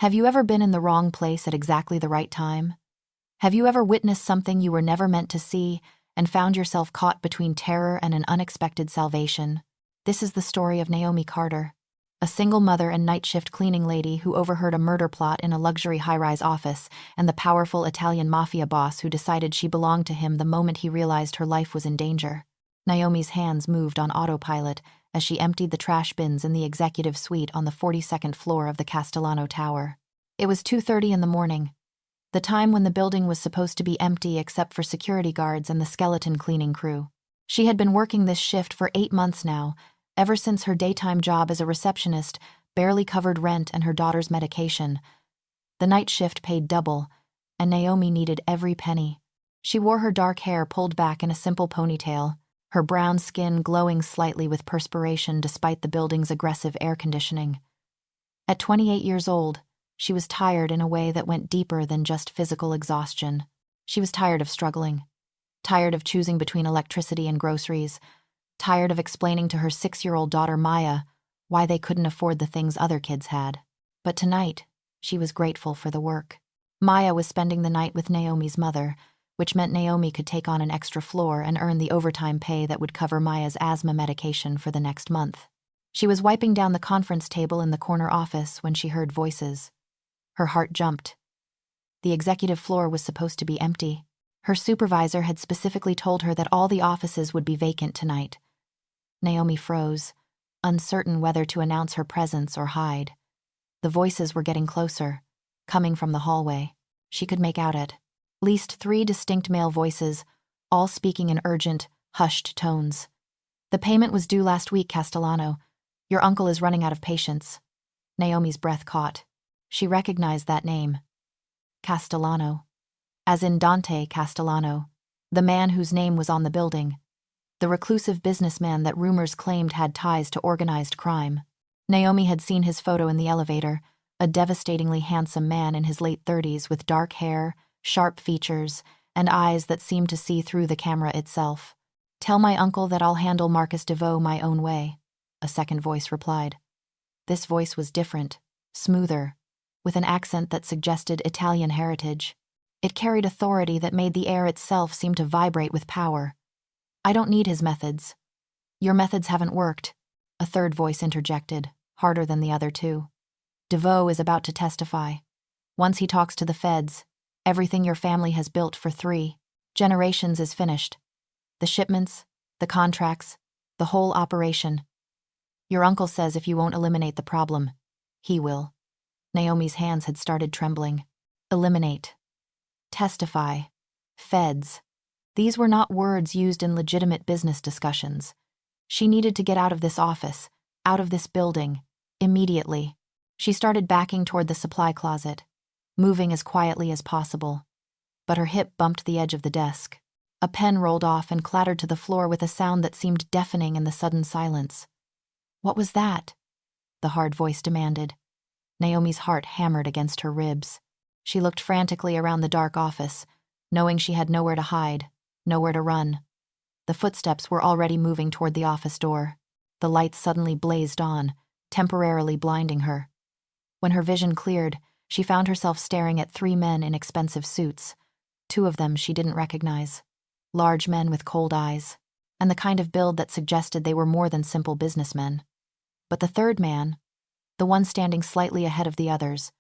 Have you ever been in the wrong place at exactly the right time? Have you ever witnessed something you were never meant to see and found yourself caught between terror and an unexpected salvation? This is the story of Naomi Carter, a single mother and night shift cleaning lady who overheard a murder plot in a luxury high-rise office, and the powerful Italian mafia boss who decided she belonged to him the moment he realized her life was in danger. Naomi's hands moved on autopilot as she emptied the trash bins in the executive suite on the 42nd floor of the Castellano Tower. It was 2:30 in the morning, the time when the building was supposed to be empty except for security guards and the skeleton cleaning crew. She had been working this shift for 8 months now, ever since her daytime job as a receptionist barely covered rent and her daughter's medication. The night shift paid double, and Naomi needed every penny. She wore her dark hair pulled back in a simple ponytail, her brown skin glowing slightly with perspiration despite the building's aggressive air conditioning. At 28 years old, she was tired in a way that went deeper than just physical exhaustion. She was tired of struggling, tired of choosing between electricity and groceries, tired of explaining to her 6-year-old daughter Maya why they couldn't afford the things other kids had. But tonight, she was grateful for the work. Maya was spending the night with Naomi's mother, which meant Naomi could take on an extra floor and earn the overtime pay that would cover Maya's asthma medication for the next month. She was wiping down the conference table in the corner office when she heard voices. Her heart jumped. The executive floor was supposed to be empty. Her supervisor had specifically told her that all the offices would be vacant tonight. Naomi froze, uncertain whether to announce her presence or hide. The voices were getting closer, coming from the hallway. She could make out at least 3 distinct male voices, all speaking in urgent, hushed tones. "The payment was due last week, Castellano. Your uncle is running out of patience." Naomi's breath caught. She recognized that name. Castellano. As in Dante Castellano, the man whose name was on the building. The reclusive businessman that rumors claimed had ties to organized crime. Naomi had seen his photo in the elevator, a devastatingly handsome man in his late 30s with dark hair, sharp features, and eyes that seemed to see through the camera itself. "Tell my uncle that I'll handle Marcus DeVoe my own way," a second voice replied. This voice was different, smoother, with an accent that suggested Italian heritage. It carried authority that made the air itself seem to vibrate with power. "I don't need his methods." "Your methods haven't worked," a third voice interjected, harder than the other two. "DeVoe is about to testify. Once he talks to the feds, everything your family has built for 3 generations is finished. The shipments, the contracts, the whole operation. Your uncle says if you won't eliminate the problem, he will." Naomi's hands had started trembling. Eliminate. Testify. Feds. These were not words used in legitimate business discussions. She needed to get out of this office, out of this building, immediately. She started backing toward the supply closet, moving as quietly as possible. But her hip bumped the edge of the desk. A pen rolled off and clattered to the floor with a sound that seemed deafening in the sudden silence. "What was that?" the hard voice demanded. Naomi's heart hammered against her ribs. She looked frantically around the dark office, knowing she had nowhere to hide, nowhere to run. The footsteps were already moving toward the office door. The lights suddenly blazed on, temporarily blinding her. When her vision cleared, she found herself staring at 3 men in expensive suits. 2 of them she didn't recognize. Large men with cold eyes, and the kind of build that suggested they were more than simple businessmen. But the third man, the one standing slightly ahead of the others,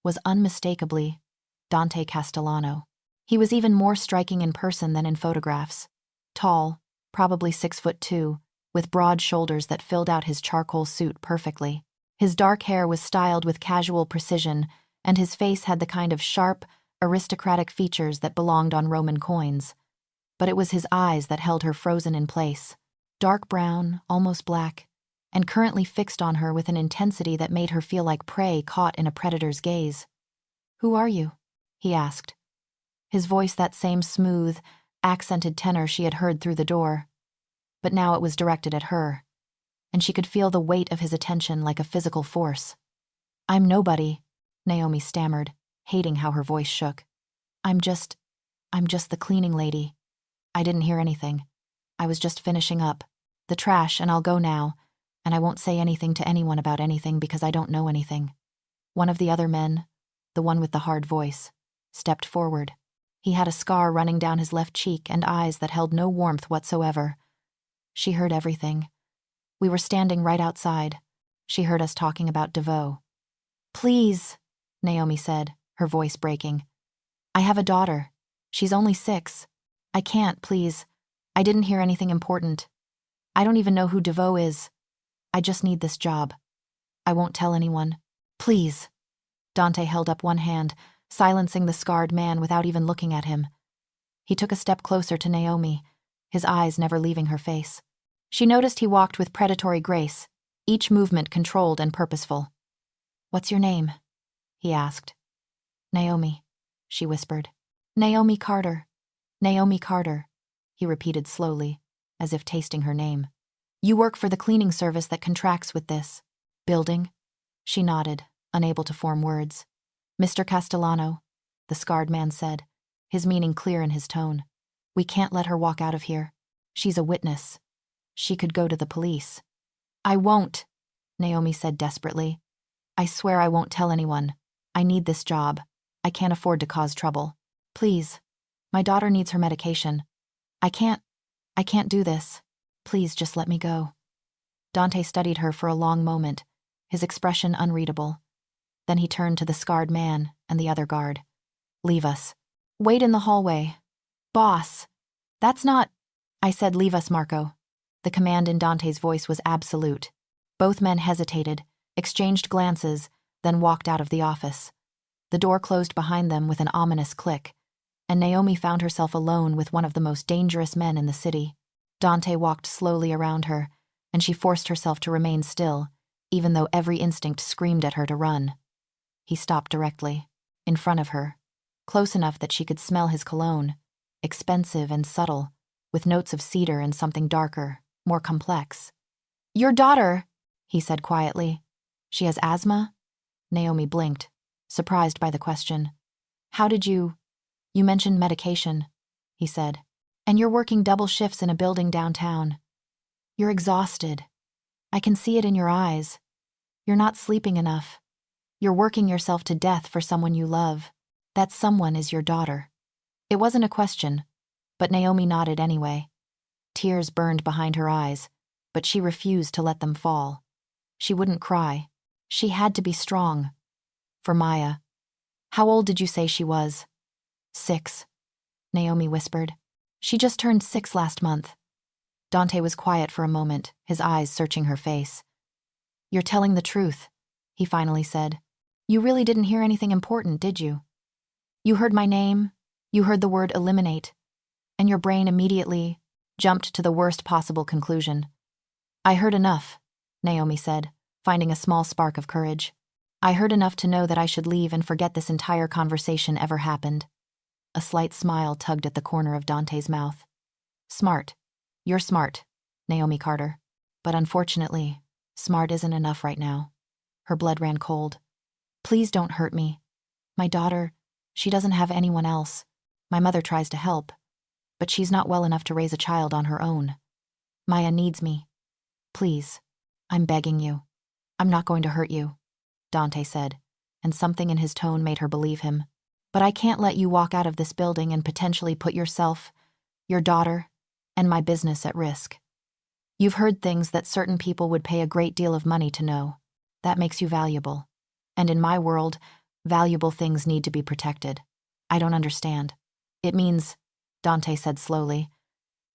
was unmistakably Dante Castellano. He was even more striking in person than in photographs. Tall, probably 6'2", with broad shoulders that filled out his charcoal suit perfectly. His dark hair was styled with casual precision, and his face had the kind of sharp, aristocratic features that belonged on Roman coins. But it was his eyes that held her frozen in place, dark brown, almost black, and currently fixed on her with an intensity that made her feel like prey caught in a predator's gaze. "Who are you?" he asked. His voice that same smooth, accented tenor she had heard through the door. But now it was directed at her, and she could feel the weight of his attention like a physical force. "I'm nobody," Naomi stammered, hating how her voice shook. I'm just the cleaning lady. I didn't hear anything. I was just finishing up the trash, and I'll go now, and I won't say anything to anyone about anything because I don't know anything." One of the other men, the one with the hard voice, stepped forward. He had a scar running down his left cheek and eyes that held no warmth whatsoever. She heard everything. We were standing right outside. She heard us talking about DeVoe. "Please," Naomi said, her voice breaking. "I have a daughter. She's only 6. I can't, please. I didn't hear anything important. I don't even know who DeVoe is. I just need this job. I won't tell anyone. Please." Dante held up one hand, silencing the scarred man without even looking at him. He took a step closer to Naomi, his eyes never leaving her face. She noticed he walked with predatory grace, each movement controlled and purposeful. "What's your name?" he asked. "Naomi," she whispered. "Naomi Carter. Naomi Carter," he repeated slowly, as if tasting her name. "You work for the cleaning service that contracts with this building?" She nodded, unable to form words. "Mr. Castellano," the scarred man said, his meaning clear in his tone. "We can't let her walk out of here. She's a witness. She could go to the police." "I won't," Naomi said desperately. "I swear I won't tell anyone. I need this job. I can't afford to cause trouble. Please. My daughter needs her medication. I can't do this. Please just let me go." Dante studied her for a long moment, his expression unreadable. Then he turned to the scarred man and the other guard. "Leave us. Wait in the hallway." "Boss, that's not—" I said, "Leave us, Marco." The command in Dante's voice was absolute. Both men hesitated, exchanged glances, then walked out of the office. The door closed behind them with an ominous click, and Naomi found herself alone with one of the most dangerous men in the city. Dante walked slowly around her, and she forced herself to remain still, even though every instinct screamed at her to run. He stopped directly, in front of her, close enough that she could smell his cologne, expensive and subtle, with notes of cedar and something darker, more complex. "Your daughter," he said quietly. "She has asthma?" Naomi blinked, surprised by the question. "How did you mentioned medication," he said. "And you're working double shifts in a building downtown. You're exhausted. I can see it in your eyes. You're not sleeping enough. You're working yourself to death for someone you love. That someone is your daughter." It wasn't a question, but Naomi nodded anyway. Tears burned behind her eyes, but she refused to let them fall. She wouldn't cry. She had to be strong. For Maya. "How old did you say she was?" 6, Naomi whispered. "She just turned 6 last month." Dante was quiet for a moment, his eyes searching her face. "You're telling the truth," he finally said. "You really didn't hear anything important, did you? You heard my name, you heard the word eliminate, and your brain immediately jumped to the worst possible conclusion." "I heard enough," Naomi said, finding a small spark of courage. "I heard enough to know that I should leave and forget this entire conversation ever happened." A slight smile tugged at the corner of Dante's mouth. "Smart. You're smart, Naomi Carter. But unfortunately, smart isn't enough right now." Her blood ran cold. "Please don't hurt me. My daughter, she doesn't have anyone else. My mother tries to help, but she's not well enough to raise a child on her own. Maya needs me. Please, I'm begging you. I'm not going to hurt you," Dante said, and something in his tone made her believe him. "But I can't let you walk out of this building and potentially put yourself, your daughter, and my business at risk. You've heard things that certain people would pay a great deal of money to know. That makes you valuable. And in my world, valuable things need to be protected. I don't understand. It means," Dante said slowly,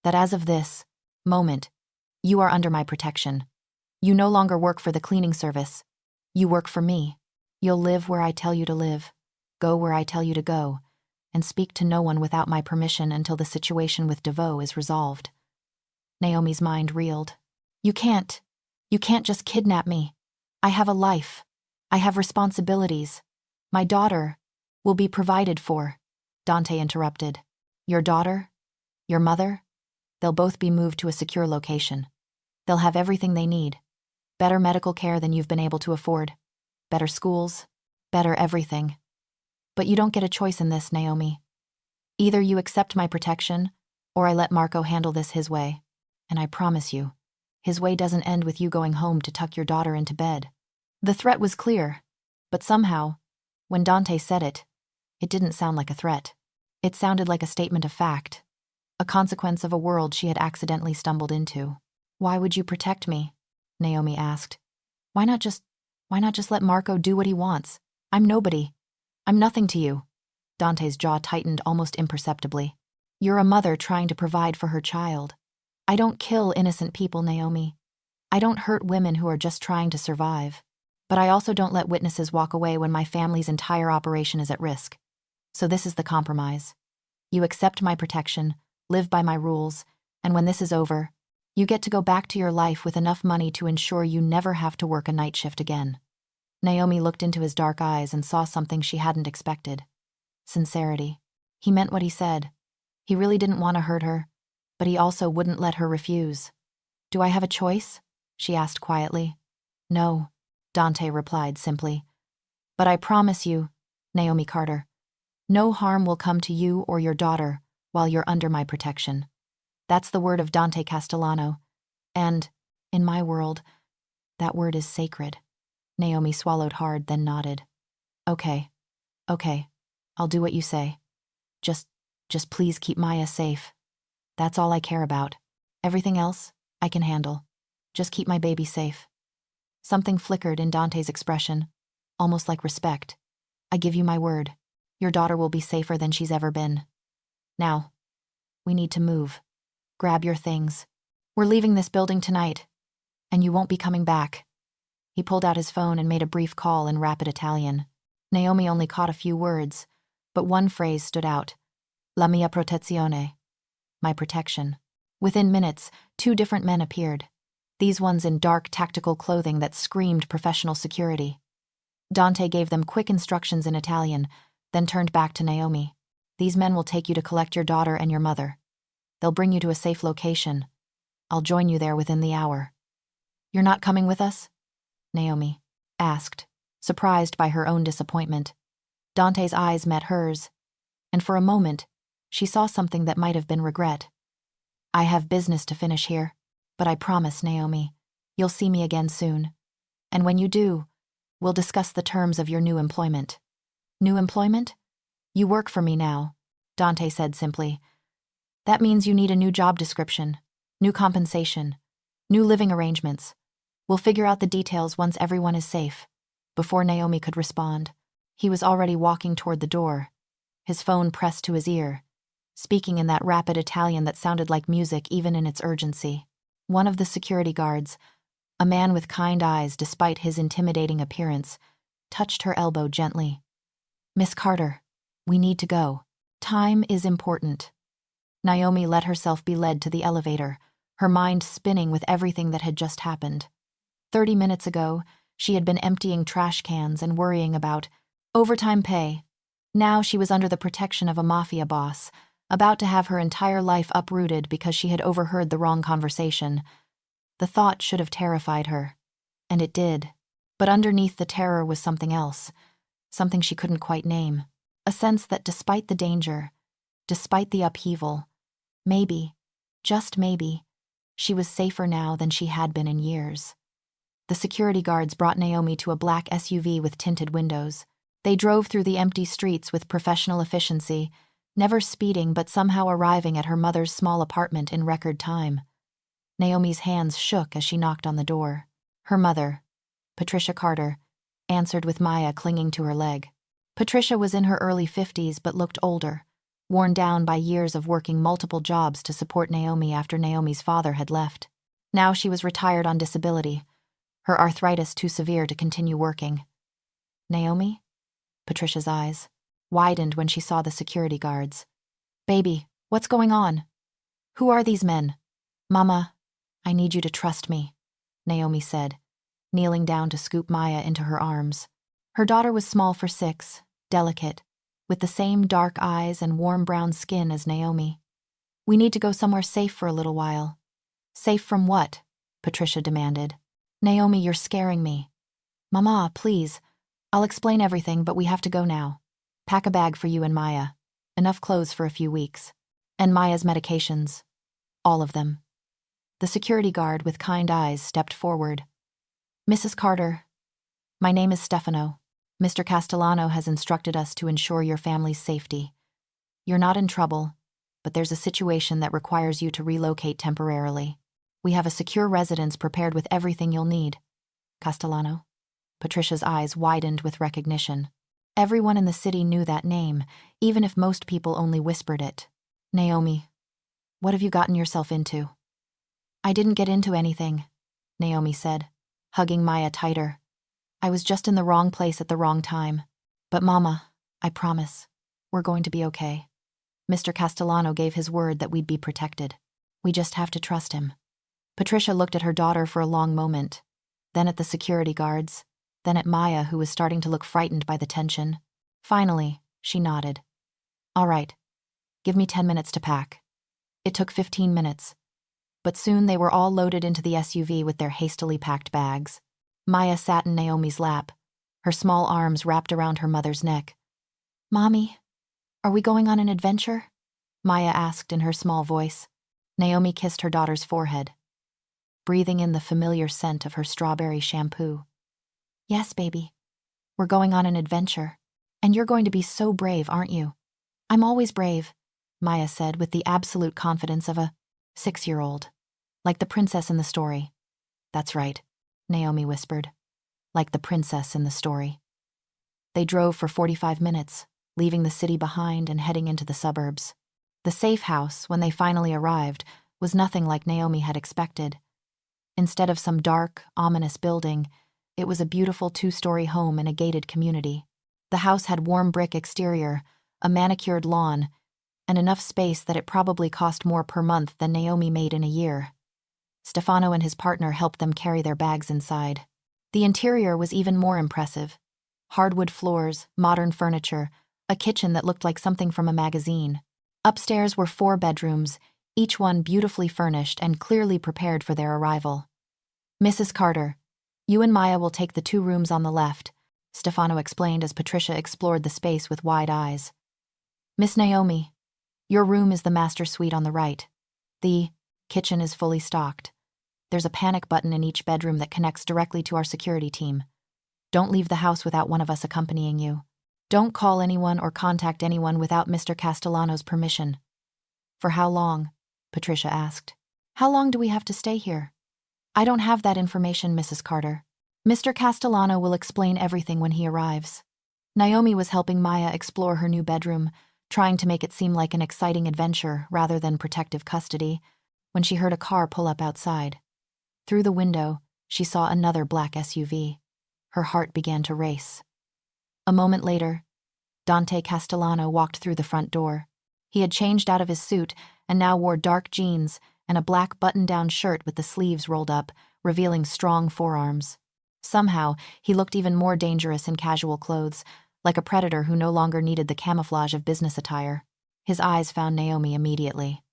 "that as of this moment, you are under my protection. You no longer work for the cleaning service. You work for me. You'll live where I tell you to live, go where I tell you to go, and speak to no one without my permission until the situation with DeVoe is resolved." Naomi's mind reeled. You can't just kidnap me. I have a life. I have responsibilities. My daughter will be provided for," Dante interrupted. "Your daughter? Your mother? They'll both be moved to a secure location. They'll have everything they need. Better medical care than you've been able to afford. Better schools. Better everything. But you don't get a choice in this, Naomi. Either you accept my protection, or I let Marco handle this his way. And I promise you, his way doesn't end with you going home to tuck your daughter into bed." The threat was clear, But somehow, when Dante said it, it didn't sound like a threat. It sounded like a statement of fact, a consequence of a world she had accidentally stumbled into. "Why would you protect me?" Naomi asked. Why not just let Marco do what he wants? I'm nobody. I'm nothing to you." Dante's jaw tightened almost imperceptibly. "You're a mother trying to provide for her child. I don't kill innocent people, Naomi. I don't hurt women who are just trying to survive. But I also don't let witnesses walk away when my family's entire operation is at risk. So this is the compromise. You accept my protection, live by my rules, and when this is over, you get to go back to your life with enough money to ensure you never have to work a night shift again." Naomi looked into his dark eyes and saw something she hadn't expected. Sincerity. He meant what he said. He really didn't want to hurt her, but he also wouldn't let her refuse. "Do I have a choice?" she asked quietly. "No," Dante replied simply. "But I promise you, Naomi Carter, no harm will come to you or your daughter while you're under my protection." That's the word of Dante Castellano. And, in my world, that word is sacred. Naomi swallowed hard, then nodded. Okay, I'll do what you say. Just please keep Maya safe. That's all I care about. Everything else, I can handle. Just keep my baby safe." Something flickered in Dante's expression, almost like respect. "I give you my word. Your daughter will be safer than she's ever been. Now, we need to move. Grab your things. We're leaving this building tonight, and you won't be coming back." He pulled out his phone and made a brief call in rapid Italian. Naomi only caught a few words, but one phrase stood out. "La mia protezione." My protection. Within minutes, 2 different men appeared. These ones in dark tactical clothing that screamed professional security. Dante gave them quick instructions in Italian, then turned back to Naomi. "These men will take you to collect your daughter and your mother. They'll bring you to a safe location. I'll join you there within the hour." "You're not coming with us?" Naomi asked, surprised by her own disappointment. Dante's eyes met hers, and for a moment, she saw something that might have been regret. "I have business to finish here, but I promise, Naomi, you'll see me again soon. And when you do, we'll discuss the terms of your new employment." "New employment? You work for me now," Dante said simply. "That means you need a new job description, new compensation, new living arrangements. We'll figure out the details once everyone is safe." Before Naomi could respond, he was already walking toward the door, his phone pressed to his ear, speaking in that rapid Italian that sounded like music even in its urgency. One of the security guards, a man with kind eyes despite his intimidating appearance, touched her elbow gently. "Miss Carter, we need to go. Time is important." Naomi let herself be led to the elevator, her mind spinning with everything that had just happened. 30 minutes ago, she had been emptying trash cans and worrying about overtime pay. Now she was under the protection of a mafia boss, about to have her entire life uprooted because she had overheard the wrong conversation. The thought should have terrified her, and it did. But underneath the terror was something else, something she couldn't quite name. A sense that despite the danger, despite the upheaval, maybe, just maybe, she was safer now than she had been in years. The security guards brought Naomi to a black SUV with tinted windows. They drove through the empty streets with professional efficiency, never speeding but somehow arriving at her mother's small apartment in record time. Naomi's hands shook as she knocked on the door. Her mother, Patricia Carter, answered with Maya clinging to her leg. Patricia was in her early 50s but looked older, worn down by years of working multiple jobs to support Naomi after Naomi's father had left. Now she was retired on disability, her arthritis too severe to continue working. "Naomi?" Patricia's eyes widened when she saw the security guards. "Baby, what's going on? Who are these men?" "Mama, I need you to trust me," Naomi said, kneeling down to scoop Maya into her arms. Her daughter was small for 6, delicate, with the same dark eyes and warm brown skin as Naomi. "We need to go somewhere safe for a little while." "Safe from what?" Patricia demanded. "Naomi, you're scaring me." "Mama, please. I'll explain everything, but we have to go now. Pack a bag for you and Maya. Enough clothes for a few weeks. And Maya's medications. All of them." The security guard with kind eyes stepped forward. "Mrs. Carter, my name is Stefano. Mr. Castellano has instructed us to ensure your family's safety. You're not in trouble, but there's a situation that requires you to relocate temporarily. We have a secure residence prepared with everything you'll need. Castellano? Patricia's eyes widened with recognition. Everyone in the city knew that name, even if most people only whispered it. Naomi, what have you gotten yourself into? I didn't get into anything, Naomi said, hugging Maya tighter. I was just in the wrong place at the wrong time. But Mama, I promise, we're going to be okay. Mr. Castellano gave his word that we'd be protected. We just have to trust him. Patricia looked at her daughter for a long moment, then at the security guards, then at Maya, who was starting to look frightened by the tension. Finally, she nodded. All right, give me 10 minutes to pack. It took 15 minutes, but soon they were all loaded into the SUV with their hastily packed bags. Maya sat in Naomi's lap, her small arms wrapped around her mother's neck. Mommy, are we going on an adventure? Maya asked in her small voice. Naomi kissed her daughter's forehead, breathing in the familiar scent of her strawberry shampoo. Yes, baby. We're going on an adventure. And you're going to be so brave, aren't you? I'm always brave, Maya said with the absolute confidence of a 6-year-old. Like the princess in the story. That's right, Naomi whispered. Like the princess in the story. They drove for 45 minutes, leaving the city behind and heading into the suburbs. The safe house, when they finally arrived, was nothing like Naomi had expected. Instead of some dark, ominous building, it was a beautiful 2-story home in a gated community. The house had warm brick exterior, a manicured lawn, and enough space that it probably cost more per month than Naomi made in a year. Stefano and his partner helped them carry their bags inside. The interior was even more impressive. Hardwood floors, modern furniture, a kitchen that looked like something from a magazine. Upstairs were 4 bedrooms, each one beautifully furnished and clearly prepared for their arrival. Mrs. Carter, you and Maya will take the 2 rooms on the left, Stefano explained as Patricia explored the space with wide eyes. Miss Naomi, your room is the master suite on the right. The kitchen is fully stocked. There's a panic button in each bedroom that connects directly to our security team. Don't leave the house without one of us accompanying you. Don't call anyone or contact anyone without Mr. Castellano's permission. For how long? Patricia asked. How long do we have to stay here? I don't have that information, Mrs. Carter. Mr. Castellano will explain everything when he arrives. Naomi was helping Maya explore her new bedroom, trying to make it seem like an exciting adventure rather than protective custody, when she heard a car pull up outside. Through the window, she saw another black SUV. Her heart began to race. A moment later, Dante Castellano walked through the front door. He had changed out of his suit and now wore dark jeans and a black button-down shirt with the sleeves rolled up, revealing strong forearms. Somehow, he looked even more dangerous in casual clothes, like a predator who no longer needed the camouflage of business attire. His eyes found Naomi immediately.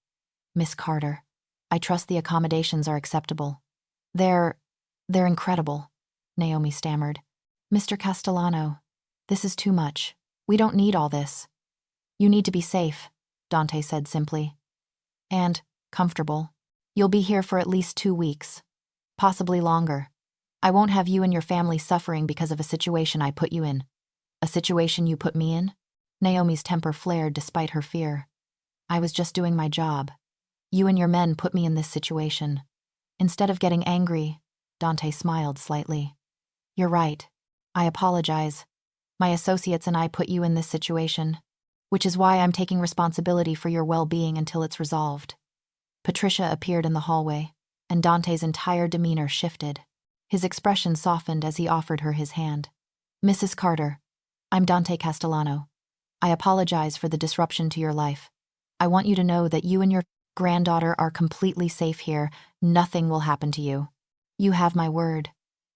Miss Carter, I trust the accommodations are acceptable. They're incredible, Naomi stammered. Mr. Castellano, this is too much. We don't need all this. You need to be safe, Dante said simply. And comfortable. You'll be here for at least 2 weeks. Possibly longer. I won't have you and your family suffering because of a situation I put you in. A situation you put me in? Naomi's temper flared despite her fear. I was just doing my job. You and your men put me in this situation. Instead of getting angry, Dante smiled slightly. You're right. I apologize. My associates and I put you in this situation, which is why I'm taking responsibility for your well-being until it's resolved. Patricia appeared in the hallway, and Dante's entire demeanor shifted. His expression softened as he offered her his hand. Mrs. Carter, I'm Dante Castellano. I apologize for the disruption to your life. I want you to know that you and your granddaughter are completely safe here. Nothing will happen to you. You have my word.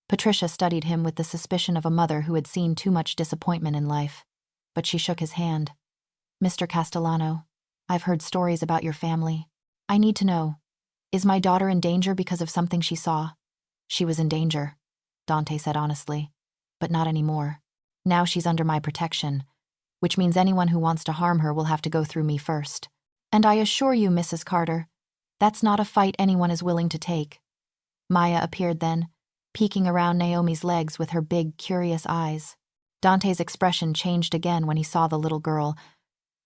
Patricia studied him with the suspicion of a mother who had seen too much disappointment in life. But she shook his hand. Mr. Castellano, I've heard stories about your family. I need to know. Is my daughter in danger because of something she saw? She was in danger, Dante said honestly. But not anymore. Now she's under my protection, which means anyone who wants to harm her will have to go through me first. And I assure you, Mrs. Carter, that's not a fight anyone is willing to take. Maya appeared then, peeking around Naomi's legs with her big, curious eyes. Dante's expression changed again when he saw the little girl,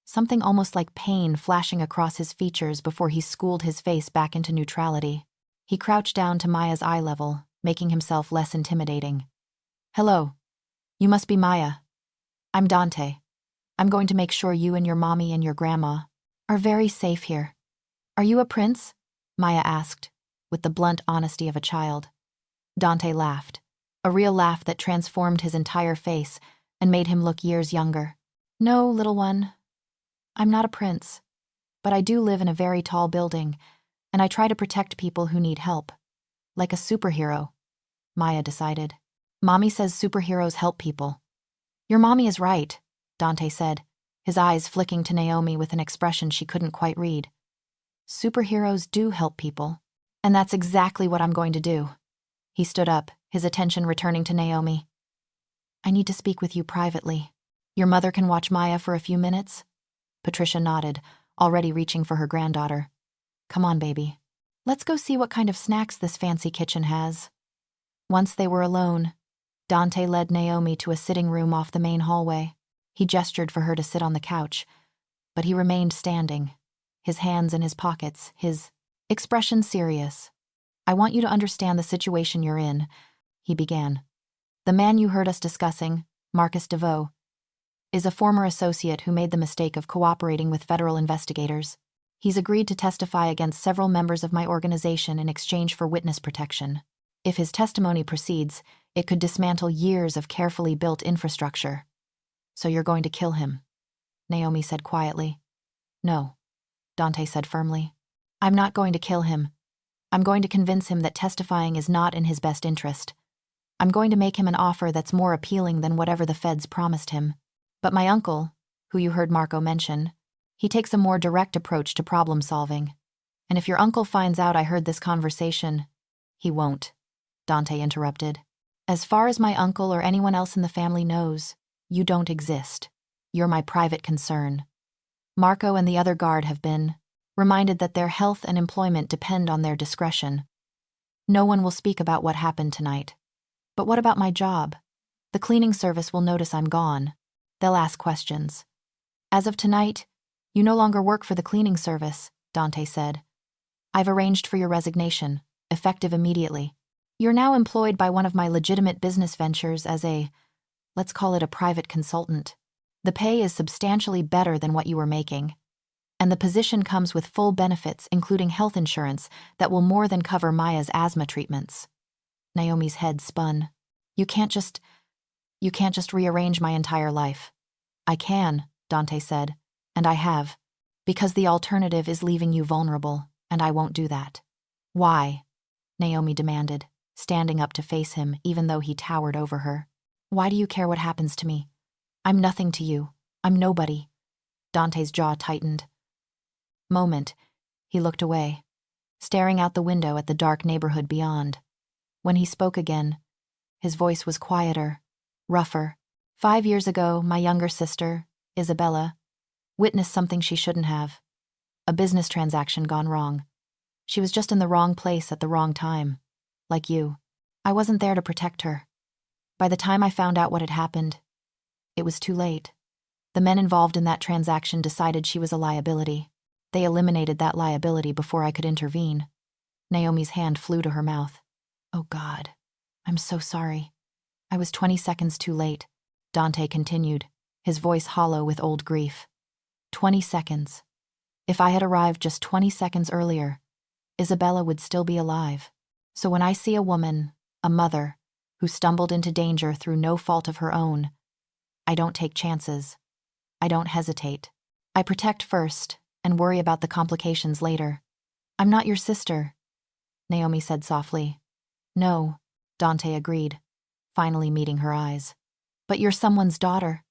something almost like pain flashing across his features before he schooled his face back into neutrality. He crouched down to Maya's eye level, making himself less intimidating. "Hello. You must be Maya. I'm Dante. I'm going to make sure you and your mommy and your grandma are very safe here." "Are you a prince?" Maya asked, with the blunt honesty of a child. Dante laughed, a real laugh that transformed his entire face and made him look years younger. "No, little one. I'm not a prince, but I do live in a very tall building, and I try to protect people who need help. Like a superhero," Maya decided. "Mommy says superheroes help people." "Your mommy is right," Dante said, his eyes flicking to Naomi with an expression she couldn't quite read. "Superheroes do help people, and that's exactly what I'm going to do." He stood up, his attention returning to Naomi. "I need to speak with you privately. Your mother can watch Maya for a few minutes?" Patricia nodded, already reaching for her granddaughter. "Come on, baby. Let's go see what kind of snacks this fancy kitchen has." Once they were alone, Dante led Naomi to a sitting room off the main hallway. He gestured for her to sit on the couch, but he remained standing, his hands in his pockets, his expression serious. "I want you to understand the situation you're in," he began. "The man you heard us discussing, Marcus DeVoe, is a former associate who made the mistake of cooperating with federal investigators. He's agreed to testify against several members of my organization in exchange for witness protection. If his testimony proceeds, it could dismantle years of carefully built infrastructure. So you're going to kill him," Naomi said quietly. "No," Dante said firmly. "I'm not going to kill him. I'm going to convince him that testifying is not in his best interest. I'm going to make him an offer that's more appealing than whatever the feds promised him. But my uncle, who you heard Marco mention, he takes a more direct approach to problem solving. And if your uncle finds out I heard this conversation—" "He won't," Dante interrupted. "As far as my uncle or anyone else in the family knows, you don't exist. You're my private concern. Marco and the other guard have been reminded that their health and employment depend on their discretion. No one will speak about what happened tonight. But what about my job? The cleaning service will notice I'm gone. They'll ask questions. As of tonight, you no longer work for the cleaning service," Dante said. "I've arranged for your resignation, effective immediately. You're now employed by one of my legitimate business ventures as let's call it a private consultant. The pay is substantially better than what you were making. And the position comes with full benefits, including health insurance, that will more than cover Maya's asthma treatments." Naomi's head spun. You can't just rearrange my entire life." "I can," Dante said, "and I have, because the alternative is leaving you vulnerable, and I won't do that." "Why?" Naomi demanded, standing up to face him even though he towered over her. "Why do you care what happens to me? I'm nothing to you. I'm nobody." Dante's jaw tightened. Moment, he looked away, staring out the window at the dark neighborhood beyond. When he spoke again, his voice was quieter, rougher. 5 years ago, my younger sister, Isabella, witnessed something she shouldn't have. A business transaction gone wrong. She was just in the wrong place at the wrong time. Like you. I wasn't there to protect her. By the time I found out what had happened, it was too late. The men involved in that transaction decided she was a liability. They eliminated that liability before I could intervene. Naomi's hand flew to her mouth. "Oh God, I'm so sorry. I was 20 seconds too late," Dante continued, his voice hollow with old grief. 20 seconds. If I had arrived just 20 seconds earlier, Isabella would still be alive. So when I see a woman, a mother, who stumbled into danger through no fault of her own, I don't take chances. I don't hesitate. I protect first and worry about the complications later. "I'm not your sister," Naomi said softly. "No," Dante agreed, finally meeting her eyes. "But you're someone's daughter.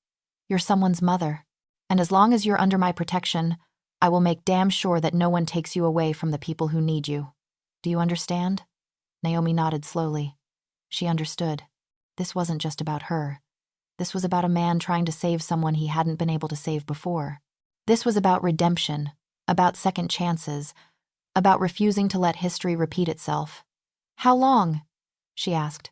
You're someone's mother. And as long as you're under my protection, I will make damn sure that no one takes you away from the people who need you. Do you understand?" Naomi nodded slowly. She understood. This wasn't just about her. This was about a man trying to save someone he hadn't been able to save before. This was about redemption, about second chances, about refusing to let history repeat itself. "How long?" she asked.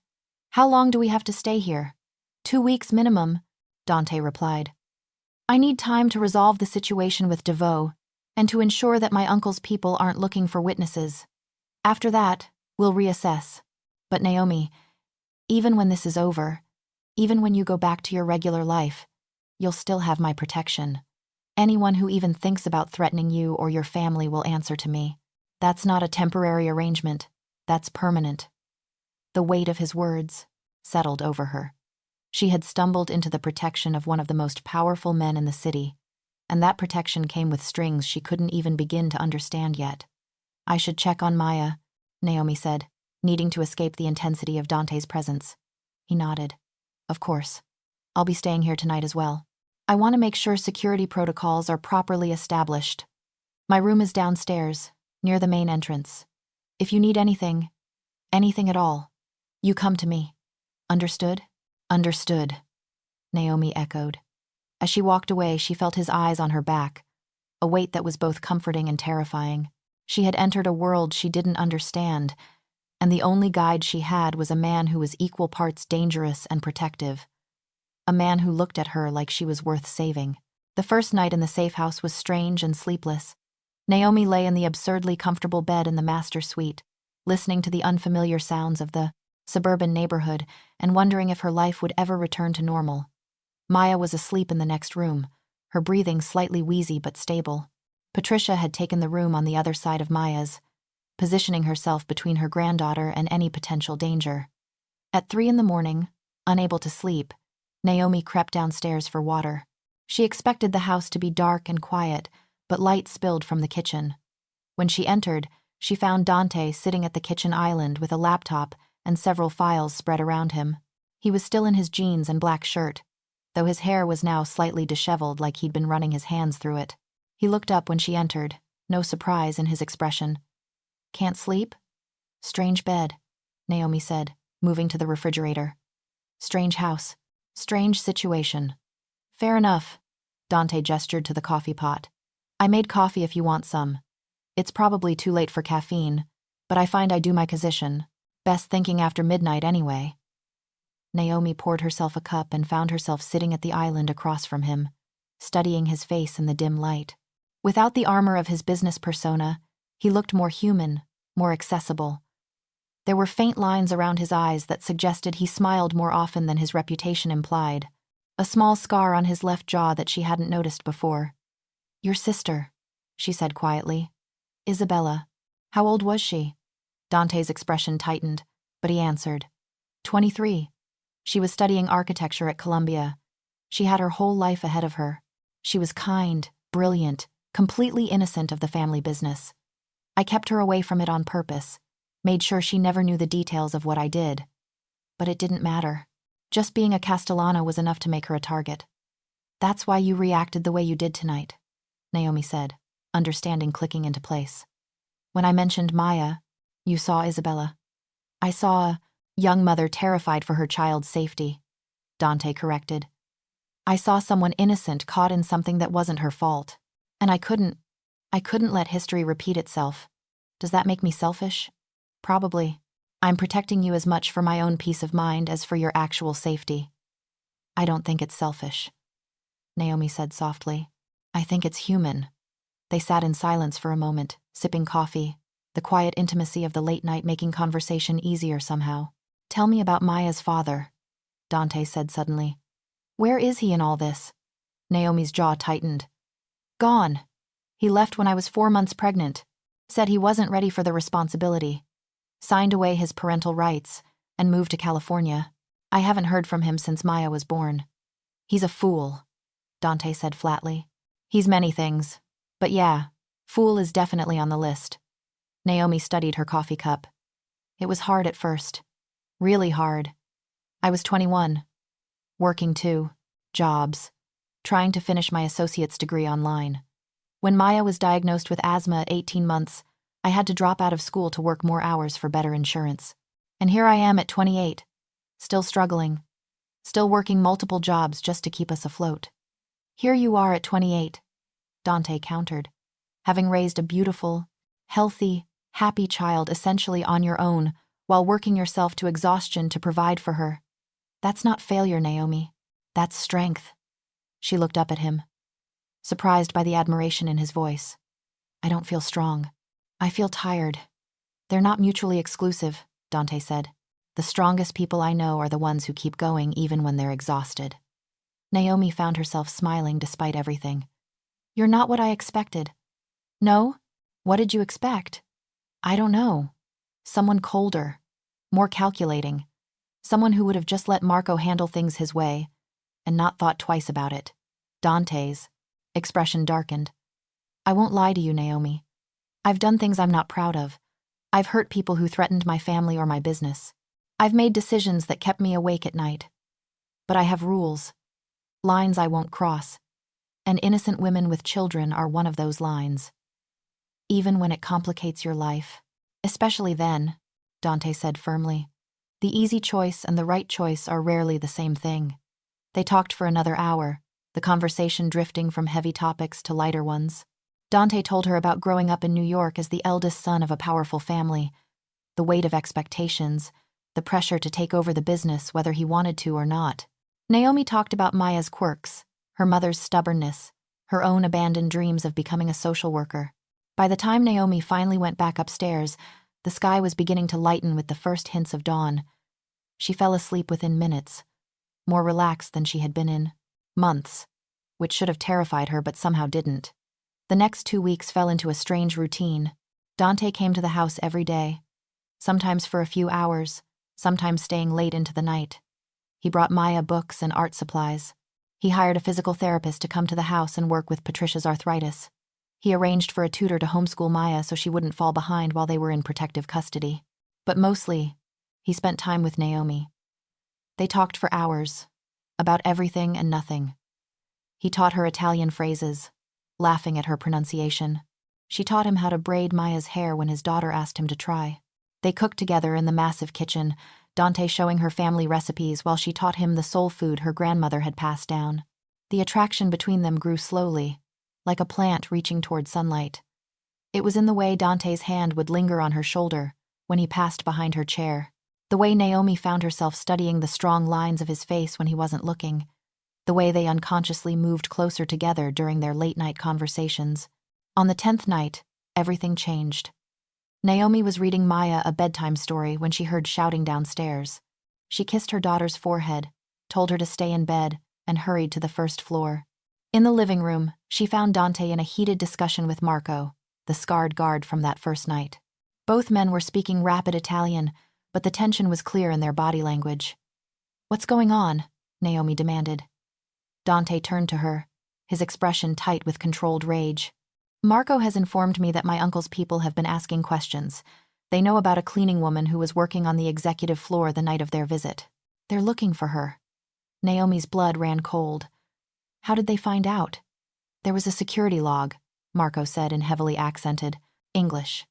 "How long do we have to stay here?" 2 weeks minimum," Dante replied. I need time to resolve the situation with DeVoe and to ensure that my uncle's people aren't looking for witnesses. After that, we'll reassess. But Naomi, even when this is over, even when you go back to your regular life, you'll still have my protection. Anyone who even thinks about threatening you or your family will answer to me. That's not a temporary arrangement. That's permanent. The weight of his words settled over her. She had stumbled into the protection of one of the most powerful men in the city, and that protection came with strings she couldn't even begin to understand yet. I should check on Maya, Naomi said, needing to escape the intensity of Dante's presence. He nodded. Of course. I'll be staying here tonight as well. I want to make sure security protocols are properly established. My room is downstairs, near the main entrance. If you need anything at all, you come to me. Understood? Understood, Naomi echoed. As she walked away, she felt his eyes on her back, a weight that was both comforting and terrifying. She had entered a world she didn't understand, and the only guide she had was a man who was equal parts dangerous and protective. A man who looked at her like she was worth saving. The first night in the safe house was strange and sleepless. Naomi lay in the absurdly comfortable bed in the master suite, listening to the unfamiliar sounds of the suburban neighborhood and wondering if her life would ever return to normal. Maya was asleep in the next room, her breathing slightly wheezy but stable. Patricia had taken the room on the other side of Maya's, positioning herself between her granddaughter and any potential danger. At 3 a.m, unable to sleep, Naomi crept downstairs for water. She expected the house to be dark and quiet, but light spilled from the kitchen. When she entered, she found Dante sitting at the kitchen island with a laptop and several files spread around him. He was still in his jeans and black shirt, though his hair was now slightly disheveled like he'd been running his hands through it. He looked up when she entered, no surprise in his expression. Can't sleep? Strange bed, Naomi said, moving to the refrigerator. Strange house. Strange situation. Fair enough, Dante gestured to the coffee pot. I made coffee if you want some. It's probably too late for caffeine, but I find I do my position. Best thinking after midnight anyway. Naomi poured herself a cup and found herself sitting at the island across from him, studying his face in the dim light. Without the armor of his business persona, he looked more human, more accessible. There were faint lines around his eyes that suggested he smiled more often than his reputation implied, a small scar on his left jaw that she hadn't noticed before. Your sister, she said quietly. Isabella. How old was she? Dante's expression tightened, but he answered. 23. She was studying architecture at Columbia. She had her whole life ahead of her. She was kind, brilliant, completely innocent of the family business. I kept her away from it on purpose, made sure she never knew the details of what I did. But it didn't matter. Just being a Castellana was enough to make her a target. That's why you reacted the way you did tonight, Naomi said, understanding clicking into place. When I mentioned Maya, you saw Isabella. I saw a young mother terrified for her child's safety, Dante corrected. I saw someone innocent caught in something that wasn't her fault, and I couldn't let history repeat itself. Does that make me selfish? Probably. I'm protecting you as much for my own peace of mind as for your actual safety. I don't think it's selfish, Naomi said softly. I think it's human. They sat in silence for a moment, sipping coffee, the quiet intimacy of the late night making conversation easier somehow. Tell me about Maya's father, Dante said suddenly. Where is he in all this? Naomi's jaw tightened. Gone. He left when I was 4 months pregnant. Said he wasn't ready for the responsibility. Signed away his parental rights and moved to California. I haven't heard from him since Maya was born. He's a fool, Dante said flatly. He's many things. But yeah, fool is definitely on the list. Naomi studied her coffee cup. It was hard at first. Really hard. I was 21. Working too. Jobs. Trying to finish my associate's degree online. When Maya was diagnosed with asthma at 18 months, I had to drop out of school to work more hours for better insurance. And here I am at 28. Still struggling. Still working multiple jobs just to keep us afloat. Here you are at 28, Dante countered, having raised a beautiful, healthy, happy child essentially on your own while working yourself to exhaustion to provide for her. That's not failure, Naomi. That's strength. She looked up at him, surprised by the admiration in his voice. I don't feel strong. I feel tired. They're not mutually exclusive, Dante said. The strongest people I know are the ones who keep going even when they're exhausted. Naomi found herself smiling despite everything. You're not what I expected. No? What did you expect? I don't know. Someone colder, more calculating. Someone who would have just let Marco handle things his way and not thought twice about it. Dante's expression darkened. I won't lie to you, Naomi. I've done things I'm not proud of. I've hurt people who threatened my family or my business. I've made decisions that kept me awake at night. But I have rules, lines I won't cross, and innocent women with children are one of those lines. Even when it complicates your life, especially then, Dante said firmly. The easy choice and the right choice are rarely the same thing. They talked for another hour, the conversation drifting from heavy topics to lighter ones. Dante told her about growing up in New York as the eldest son of a powerful family, the weight of expectations, the pressure to take over the business whether he wanted to or not. Naomi talked about Maya's quirks, her mother's stubbornness, her own abandoned dreams of becoming a social worker. By the time Naomi finally went back upstairs, the sky was beginning to lighten with the first hints of dawn. She fell asleep within minutes, more relaxed than she had been in months, which should have terrified her but somehow didn't. The next 2 weeks fell into a strange routine. Dante came to the house every day, sometimes for a few hours, sometimes staying late into the night. He brought Maya books and art supplies. He hired a physical therapist to come to the house and work with Patricia's arthritis. He arranged for a tutor to homeschool Maya so she wouldn't fall behind while they were in protective custody. But mostly, he spent time with Naomi. They talked for hours, about everything and nothing. He taught her Italian phrases, laughing at her pronunciation. She taught him how to braid Maya's hair when his daughter asked him to try. They cooked together in the massive kitchen, Dante showing her family recipes while she taught him the soul food her grandmother had passed down. The attraction between them grew slowly, like a plant reaching toward sunlight. It was in the way Dante's hand would linger on her shoulder when he passed behind her chair, the way Naomi found herself studying the strong lines of his face when he wasn't looking, the way they unconsciously moved closer together during their late-night conversations. On the 10th night, everything changed. Naomi was reading Maya a bedtime story when she heard shouting downstairs. She kissed her daughter's forehead, told her to stay in bed, and hurried to the first floor. In the living room, she found Dante in a heated discussion with Marco, the scarred guard from that first night. Both men were speaking rapid Italian, but the tension was clear in their body language. What's going on? Naomi demanded. Dante turned to her, his expression tight with controlled rage. Marco has informed me that my uncle's people have been asking questions. They know about a cleaning woman who was working on the executive floor the night of their visit. They're looking for her. Naomi's blood ran cold. How did they find out? There was a security log, Marco said in heavily accented English.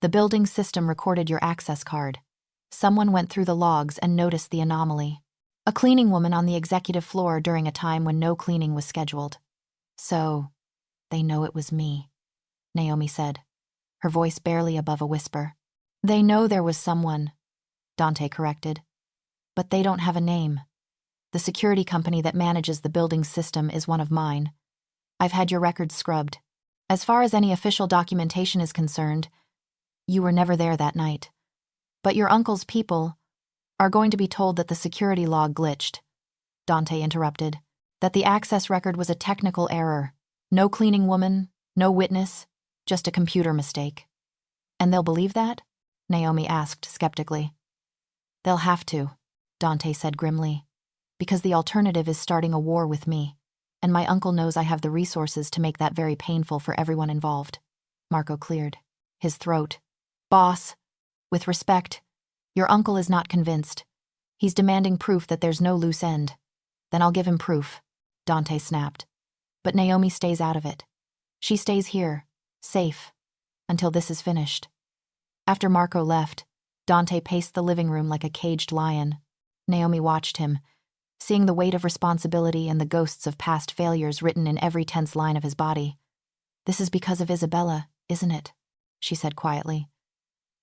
The building system recorded your access card. Someone went through the logs and noticed the anomaly. A cleaning woman on the executive floor during a time when no cleaning was scheduled. So, they know it was me, Naomi said, her voice barely above a whisper. They know there was someone, Dante corrected. But they don't have a name. The security company that manages the building system is one of mine. I've had your records scrubbed. As far as any official documentation is concerned, you were never there that night. But your uncle's people are going to be told that the security log glitched, Dante interrupted, that the access record was a technical error. No cleaning woman, no witness, just a computer mistake. And they'll believe that? Naomi asked skeptically. They'll have to, Dante said grimly, because the alternative is starting a war with me, and my uncle knows I have the resources to make that very painful for everyone involved. Marco cleared his throat. Boss, with respect, your uncle is not convinced. He's demanding proof that there's no loose end. Then I'll give him proof, Dante snapped. But Naomi stays out of it. She stays here, safe, until this is finished. After Marco left, Dante paced the living room like a caged lion. Naomi watched him, seeing the weight of responsibility and the ghosts of past failures written in every tense line of his body. This is because of Isabella, isn't it? She said quietly.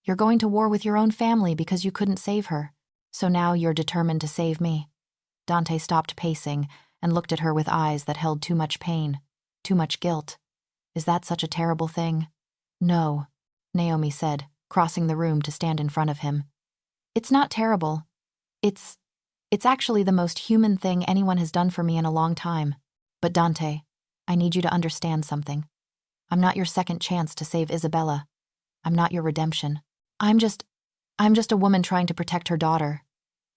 You're going to war with your own family because you couldn't save her, so now you're determined to save me. Dante stopped pacing, and looked at her with eyes that held too much pain, too much guilt. Is that such a terrible thing? No, Naomi said, crossing the room to stand in front of him. It's not terrible. It's actually the most human thing anyone has done for me in a long time. But Dante, I need you to understand something. I'm not your second chance to save Isabella. I'm not your redemption. I'm just a woman trying to protect her daughter.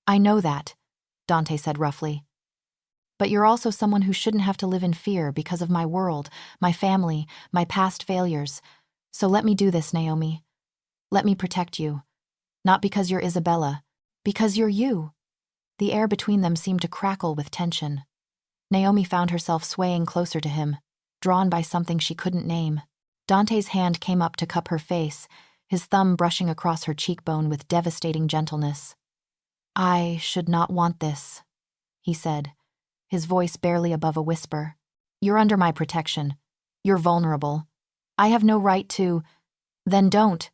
I know that, Dante said roughly. But you're also someone who shouldn't have to live in fear because of my world, my family, my past failures. So let me do this, Naomi. Let me protect you. Not because you're Isabella, because you're you. The air between them seemed to crackle with tension. Naomi found herself swaying closer to him, drawn by something she couldn't name. Dante's hand came up to cup her face, his thumb brushing across her cheekbone with devastating gentleness. I should not want this, he said, his voice barely above a whisper. You're under my protection. You're vulnerable. I have no right to— Then don't,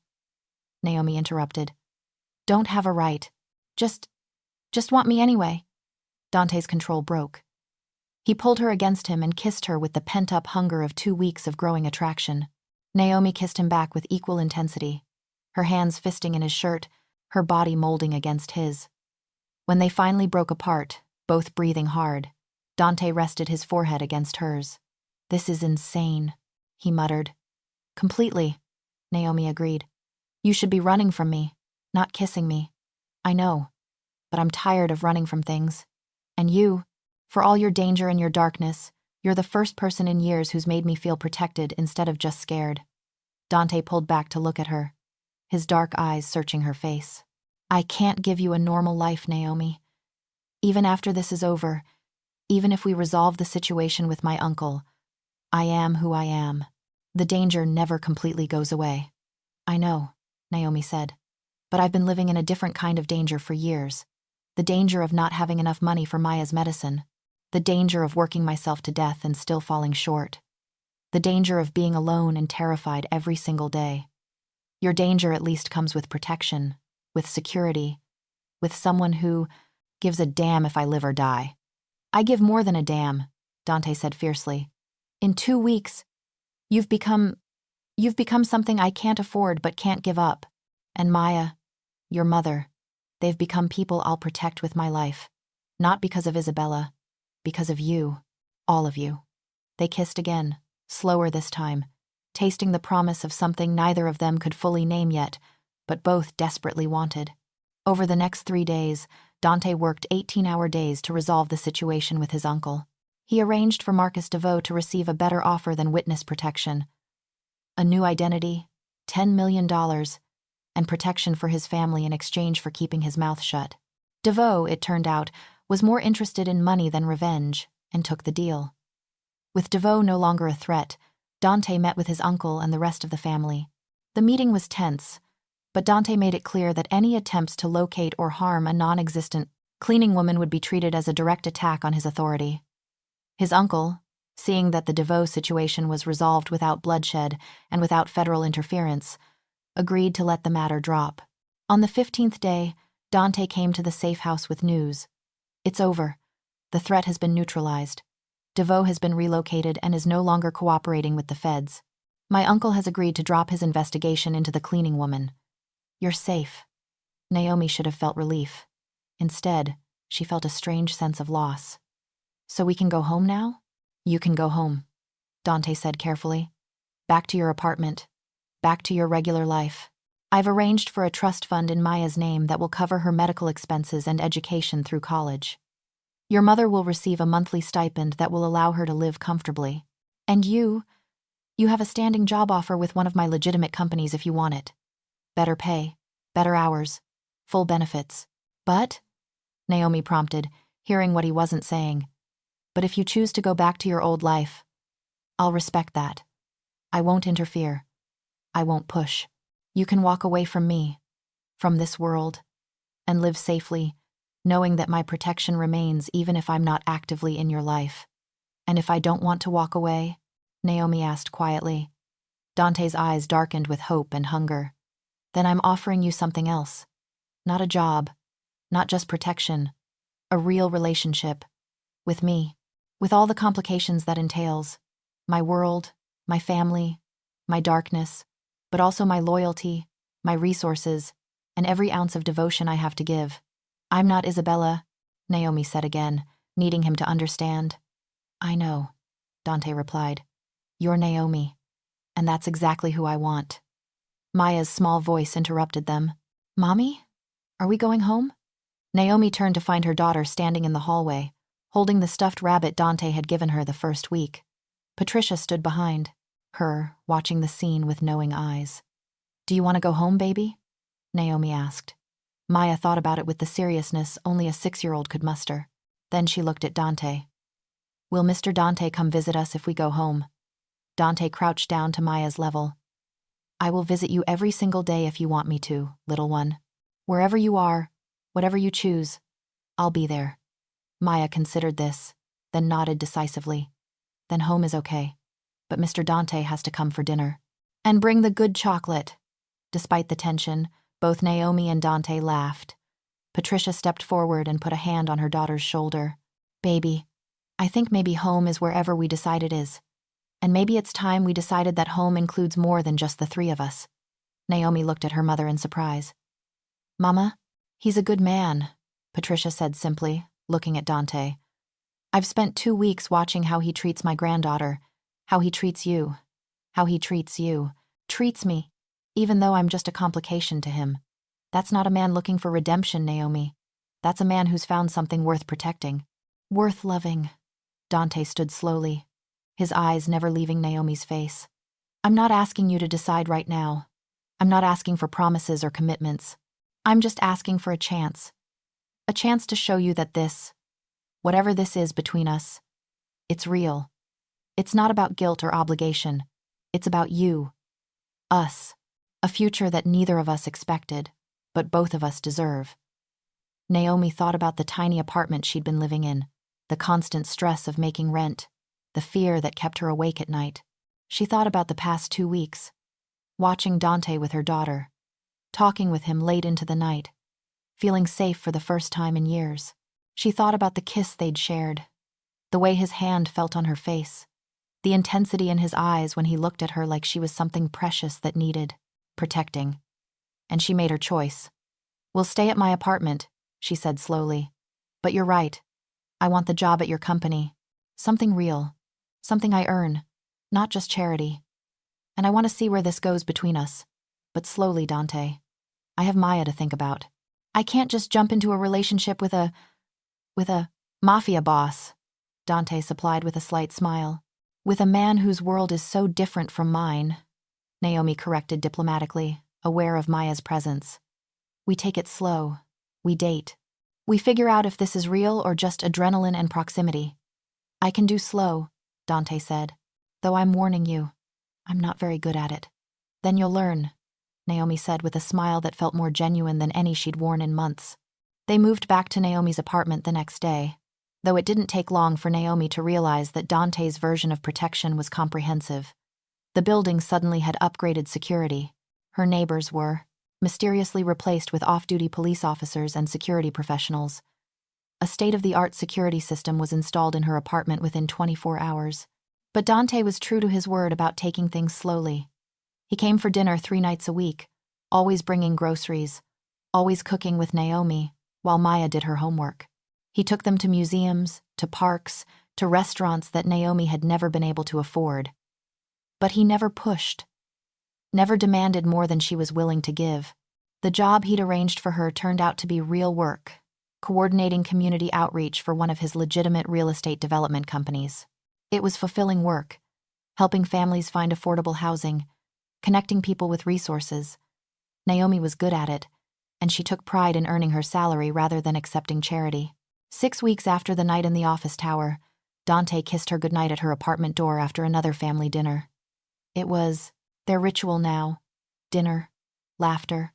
Naomi interrupted. Don't have a right. Just want me anyway. Dante's control broke. He pulled her against him and kissed her with the pent-up hunger of 2 weeks of growing attraction. Naomi kissed him back with equal intensity, her hands fisting in his shirt, her body molding against his. When they finally broke apart, both breathing hard, Dante rested his forehead against hers. This is insane, he muttered. Completely, Naomi agreed. You should be running from me, not kissing me. I know, but I'm tired of running from things. And you, for all your danger and your darkness, you're the first person in years who's made me feel protected instead of just scared. Dante pulled back to look at her, his dark eyes searching her face. I can't give you a normal life, Naomi. Even after this is over, even if we resolve the situation with my uncle, I am who I am. The danger never completely goes away. I know, Naomi said, but I've been living in a different kind of danger for years. The danger of not having enough money for Maya's medicine. The danger of working myself to death and still falling short. The danger of being alone and terrified every single day. Your danger at least comes with protection, with security, with someone who gives a damn if I live or die. I give more than a damn, Dante said fiercely. In 2 weeks, you've become something I can't afford but can't give up. And Maya, your mother, they've become people I'll protect with my life. Not because of Isabella, because of you, all of you. They kissed again, slower this time, tasting the promise of something neither of them could fully name yet, but both desperately wanted. Over the next 3 days, Dante worked 18-hour days to resolve the situation with his uncle. He arranged for Marcus DeVoe to receive a better offer than witness protection. A new identity, $10 million, and protection for his family in exchange for keeping his mouth shut. DeVoe, it turned out, was more interested in money than revenge, and took the deal. With DeVoe no longer a threat, Dante met with his uncle and the rest of the family. The meeting was tense, but Dante made it clear that any attempts to locate or harm a non-existent cleaning woman would be treated as a direct attack on his authority. His uncle, seeing that the DeVoe situation was resolved without bloodshed and without federal interference, agreed to let the matter drop. On the 15th day, Dante came to the safe house with news. It's over. The threat has been neutralized. DeVoe has been relocated and is no longer cooperating with the feds. My uncle has agreed to drop his investigation into the cleaning woman. You're safe. Naomi should have felt relief. Instead, she felt a strange sense of loss. So we can go home now? You can go home, Dante said carefully. Back to your apartment. Back to your regular life. I've arranged for a trust fund in Maya's name that will cover her medical expenses and education through college. Your mother will receive a monthly stipend that will allow her to live comfortably. And you have a standing job offer with one of my legitimate companies if you want it. Better pay, better hours, full benefits. But, Naomi prompted, hearing what he wasn't saying, but if you choose to go back to your old life, I'll respect that. I won't interfere. I won't push. You can walk away from me, from this world, and live safely, knowing that my protection remains even if I'm not actively in your life. And if I don't want to walk away, Naomi asked quietly. Dante's eyes darkened with hope and hunger. Then I'm offering you something else. Not a job, not just protection, a real relationship, with me. with all the complications that entails. My world, my family, my darkness, but also my loyalty, my resources, and every ounce of devotion I have to give. I'm not Isabella, Naomi said again, needing him to understand. I know, Dante replied. You're Naomi, and that's exactly who I want. Maya's small voice interrupted them. Mommy? Are we going home? Naomi turned to find her daughter standing in the hallway, holding the stuffed rabbit Dante had given her the first week. Patricia stood behind her, watching the scene with knowing eyes. Do you want to go home, baby? Naomi asked. Maya thought about it with the seriousness only a 6-year-old could muster. Then she looked at Dante. Will Mr. Dante come visit us if we go home? Dante crouched down to Maya's level. I will visit you every single day if you want me to, little one. Wherever you are, whatever you choose, I'll be there. Maya considered this, then nodded decisively. Then home is okay, but Mr. Dante has to come for dinner. And bring the good chocolate. Despite the tension, both Naomi and Dante laughed. Patricia stepped forward and put a hand on her daughter's shoulder. Baby, I think maybe home is wherever we decide it is. And maybe it's time we decided that home includes more than just the 3 of us. Naomi looked at her mother in surprise. Mama, he's a good man, Patricia said simply, looking at Dante. I've spent 2 weeks watching how he treats my granddaughter, how he treats you, treats me, even though I'm just a complication to him. That's not a man looking for redemption, Naomi. That's a man who's found something worth protecting, worth loving. Dante stood slowly, his eyes never leaving Naomi's face. I'm not asking you to decide right now. I'm not asking for promises or commitments. I'm just asking for a chance to show you that this, whatever this is between us, it's real. It's not about guilt or obligation. It's about you, us, a future that neither of us expected, but both of us deserve. Naomi thought about the tiny apartment she'd been living in, the constant stress of making rent, the fear that kept her awake at night. She thought about the past 2 weeks, watching Dante with her daughter, talking with him late into the night, feeling safe for the first time in years. She thought about the kiss they'd shared, the way his hand felt on her face, the intensity in his eyes when he looked at her like she was something precious that needed protecting. And she made her choice. We'll stay at my apartment, she said slowly. But you're right. I want the job at your company. Something real. Something I earn. Not just charity. And I want to see where this goes between us. But slowly, Dante. I have Maya to think about. I can't just jump into a relationship with a mafia boss, Dante supplied with a slight smile. With a man whose world is so different from mine, Naomi corrected diplomatically, aware of Maya's presence. We take it slow. We date. We figure out if this is real or just adrenaline and proximity. I can do slow, Dante said, though I'm warning you. I'm not very good at it. Then you'll learn, Naomi said with a smile that felt more genuine than any she'd worn in months. They moved back to Naomi's apartment the next day, though it didn't take long for Naomi to realize that Dante's version of protection was comprehensive. The building suddenly had upgraded security. Her neighbors were mysteriously replaced with off-duty police officers and security professionals. A state-of-the-art security system was installed in her apartment within 24 hours. But Dante was true to his word about taking things slowly. He came for dinner 3 nights a week, always bringing groceries, always cooking with Naomi, while Maya did her homework. He took them to museums, to parks, to restaurants that Naomi had never been able to afford. But he never pushed, never demanded more than she was willing to give. The job he'd arranged for her turned out to be real work, coordinating community outreach for one of his legitimate real estate development companies. It was fulfilling work, helping families find affordable housing, connecting people with resources. Naomi was good at it, and she took pride in earning her salary rather than accepting charity. 6 weeks after the night in the office tower, Dante kissed her goodnight at her apartment door after another family dinner. It was their ritual now. Dinner, laughter,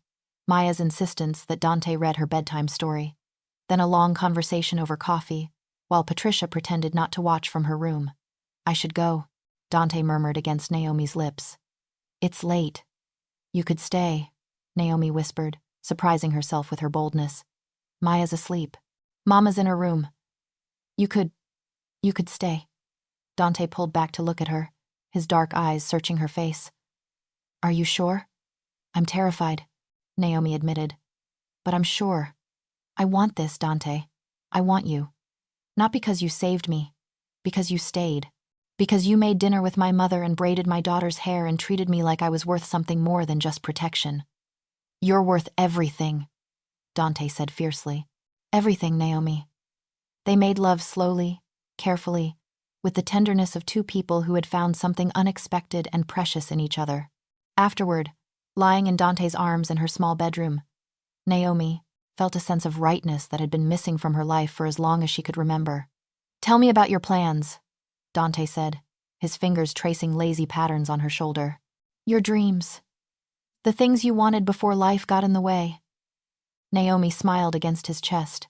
Maya's insistence that Dante read her bedtime story, then a long conversation over coffee, while Patricia pretended not to watch from her room. I should go, Dante murmured against Naomi's lips. It's late. You could stay, Naomi whispered, surprising herself with her boldness. Maya's asleep. Mama's in her room. You could You could stay. Dante pulled back to look at her, his dark eyes searching her face. Are you sure? I'm terrified, Naomi admitted. But I'm sure. I want this, Dante. I want you. Not because you saved me. Because you stayed. Because you made dinner with my mother and braided my daughter's hair and treated me like I was worth something more than just protection. You're worth everything, Dante said fiercely. Everything, Naomi. They made love slowly, carefully, with the tenderness of two people who had found something unexpected and precious in each other. Afterward, lying in Dante's arms in her small bedroom, Naomi felt a sense of rightness that had been missing from her life for as long as she could remember. Tell me about your plans, Dante said, his fingers tracing lazy patterns on her shoulder. Your dreams. The things you wanted before life got in the way. Naomi smiled against his chest.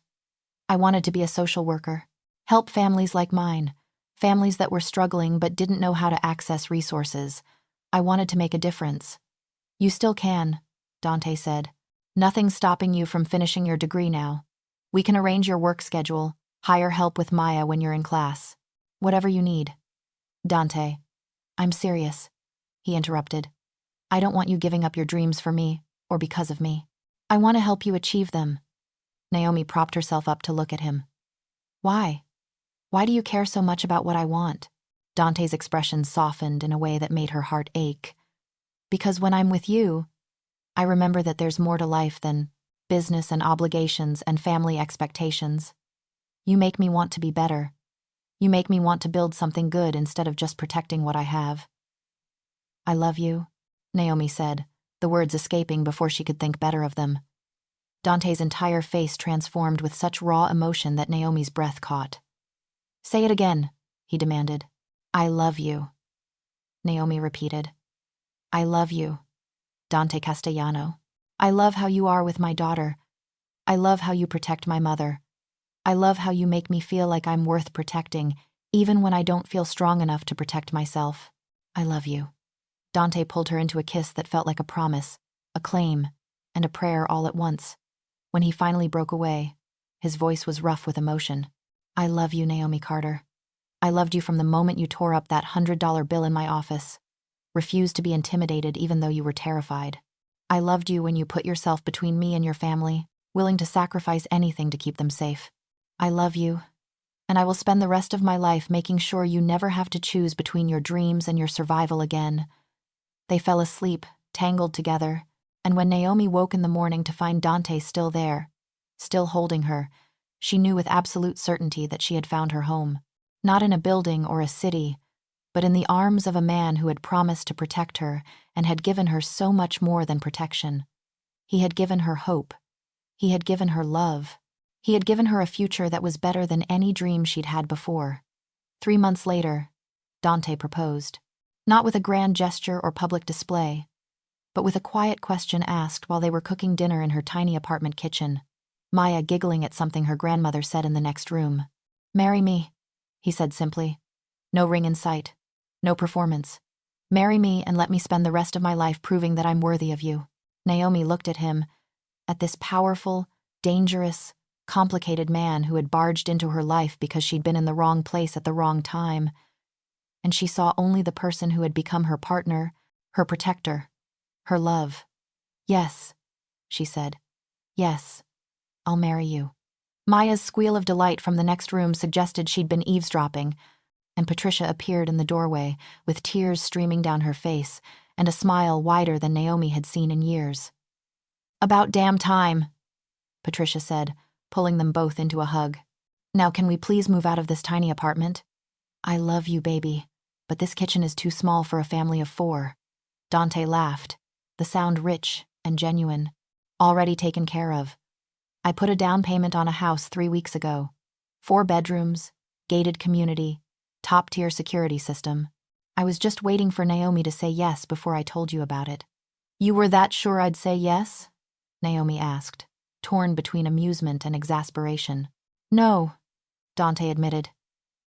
I wanted to be a social worker, help families like mine, families that were struggling but didn't know how to access resources. I wanted to make a difference. You still can, Dante said. Nothing's stopping you from finishing your degree now. We can arrange your work schedule, hire help with Maya when you're in class. Whatever you need. Dante, I'm serious, he interrupted. I don't want you giving up your dreams for me, or because of me. I want to help you achieve them. Naomi propped herself up to look at him. Why? Why do you care so much about what I want? Dante's expression softened in a way that made her heart ache. Because when I'm with you, I remember that there's more to life than business and obligations and family expectations. You make me want to be better. You make me want to build something good instead of just protecting what I have. I love you, Naomi said, the words escaping before she could think better of them. Dante's entire face transformed with such raw emotion that Naomi's breath caught. Say it again, he demanded. I love you. Naomi repeated. I love you, Dante Castellano. I love how you are with my daughter. I love how you protect my mother. I love how you make me feel like I'm worth protecting, even when I don't feel strong enough to protect myself. I love you. Dante pulled her into a kiss that felt like a promise, a claim, and a prayer all at once. When he finally broke away, his voice was rough with emotion. I love you, Naomi Carter. I loved you from the moment you tore up that $100 bill in my office, refused to be intimidated even though you were terrified. I loved you when you put yourself between me and your family, willing to sacrifice anything to keep them safe. I love you, and I will spend the rest of my life making sure you never have to choose between your dreams and your survival again. They fell asleep, tangled together, and when Naomi woke in the morning to find Dante still there, still holding her, she knew with absolute certainty that she had found her home. Not in a building or a city, but in the arms of a man who had promised to protect her and had given her so much more than protection. He had given her hope. He had given her love. He had given her a future that was better than any dream she'd had before. 3 months later, Dante proposed, not with a grand gesture or public display, but with a quiet question asked while they were cooking dinner in her tiny apartment kitchen, Maya giggling at something her grandmother said in the next room. Marry me, he said simply. No ring in sight. No performance. Marry me and let me spend the rest of my life proving that I'm worthy of you. Naomi looked at him, at this powerful, dangerous, complicated man who had barged into her life because she'd been in the wrong place at the wrong time, and she saw only the person who had become her partner, her protector, her love. Yes, she said. Yes, I'll marry you. Maya's squeal of delight from the next room suggested she'd been eavesdropping, and Patricia appeared in the doorway with tears streaming down her face and a smile wider than Naomi had seen in years. About damn time, Patricia said, pulling them both into a hug. Now can we please move out of this tiny apartment? I love you, baby, but this kitchen is too small for a family of 4. Dante laughed, the sound rich and genuine. Already taken care of. I put a down payment on a house 3 weeks ago. 4 bedrooms, gated community, top-tier security system. I was just waiting for Naomi to say yes before I told you about it. You were that sure I'd say yes? Naomi asked, torn between amusement and exasperation. No, Dante admitted.